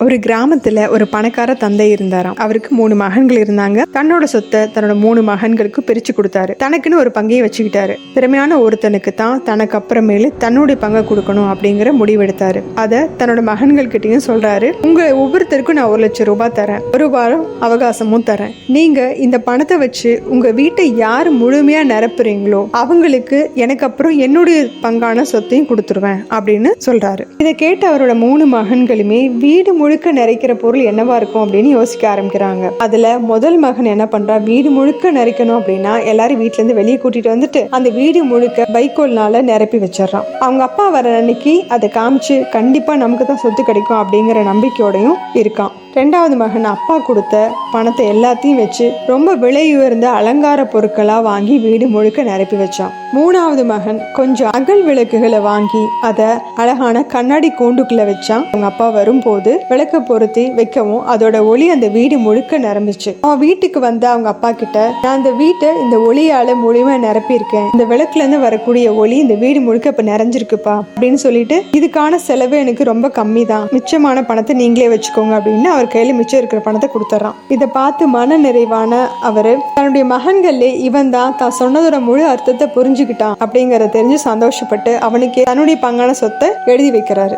ஒரு கிராமத்துல ஒரு பணக்கார தந்தை இருந்தாராம். அவருக்கு 3 மகன்கள் இருந்தாங்க. தன்னோட சொத்தை தன்னோட 3 மகன்களுக்கு பிரிச்சு கொடுத்தாரு. தனக்குன்னு ஒரு பங்கையை வச்சுக்கிட்டாரு. திறமையான ஒருத்தனுக்கு தான் தனக்கு அப்புறமேலு தன்னுடைய பங்கை கொடுக்கணும் அப்படிங்கிற முடிவெடுத்தாரு. அதை தன்னோட மகன்கள் கிட்டையும் சொல்றாரு. உங்க ஒவ்வொருத்தருக்கும் நான் 1 லட்சம் ரூபாய் தரேன், 1 வாரம் அவகாசமும் தரேன். நீங்க இந்த பணத்தை வச்சு உங்க வீட்டை யார் முழுமையா நிரப்புறீங்களோ அவங்களுக்கு எனக்கு அப்புறம் என்னுடைய பங்கான சொத்தையும் கொடுத்துருவேன் அப்படின்னு சொல்றாரு. இதை கேட்ட அவரோட 3 மகன்களுமே வீடு முழுக்க நிறைக்கிற பொருள் என்னவா இருக்கும் அப்படின்னு யோசிக்க ஆரம்பிக்கிறாங்க. அதுல முதல் மகன் என்ன பண்றா, வீடு முழுக்க நிறைக்கணும் அப்படின்னா எல்லாரும் வீட்டுல இருந்து வெளியே கூட்டிட்டு வந்துட்டு அந்த வீடு முழுக்க வைக்கோல்னால நிரப்பி வச்சிடறான். அவங்க அப்பா வர அன்னைக்கு அதை காமிச்சு கண்டிப்பா நமக்கு தான் சொத்து கிடைக்கும் அப்படிங்கிற நம்பிக்கையோடையும் இருக்கான். 2வது மகன் அப்பா கொடுத்த பணத்தை எல்லாத்தையும் வச்சு ரொம்ப விலை உயர்ந்த அலங்கார பொருட்களா வாங்கி வீடு முழுக்க நிரப்பி வச்சான். 3வது மகன் கொஞ்சம் அகல் விளக்குகளை வாங்கி அதை அழகான கண்ணாடி கூண்டுக்குள்ள வச்சான். அவங்க அப்பா வரும்போது விளக்க பொருத்தி வைக்கவும் அதோட ஒளி அந்த வீடு முழுக்க நிரம்பிச்சு. அவன் வீட்டுக்கு வந்து அவங்க அப்பா கிட்ட, நான் இந்த வீட்டை இந்த ஒளியால முழுமையா நிரப்பி இருக்கேன், இந்த விளக்குல இருந்து வரக்கூடிய ஒளி இந்த வீடு முழுக்க இப்ப நிறைஞ்சிருக்குப்பா அப்படின்னு சொல்லிட்டு, இதுக்கான செலவு எனக்கு ரொம்ப கம்மி தான், மிச்சமான பணத்தை நீங்களே வச்சுக்கோங்க அப்படின்னு அவர் கையில மிச்சம் இருக்கிற பணத்தை கொடுத்துட்றான். இதை பார்த்து மன நிறைவான அவரு தன்னுடைய மகன்களே இவன் தான் சொன்னதோட முழு அர்த்தத்தை புரிஞ்சுக்கிட்டான் அப்படிங்கறத தெரிஞ்சு சந்தோஷப்பட்டு அவனுக்கு தன்னுடைய பங்கான சொத்தை எழுதி வைக்கிறாரு.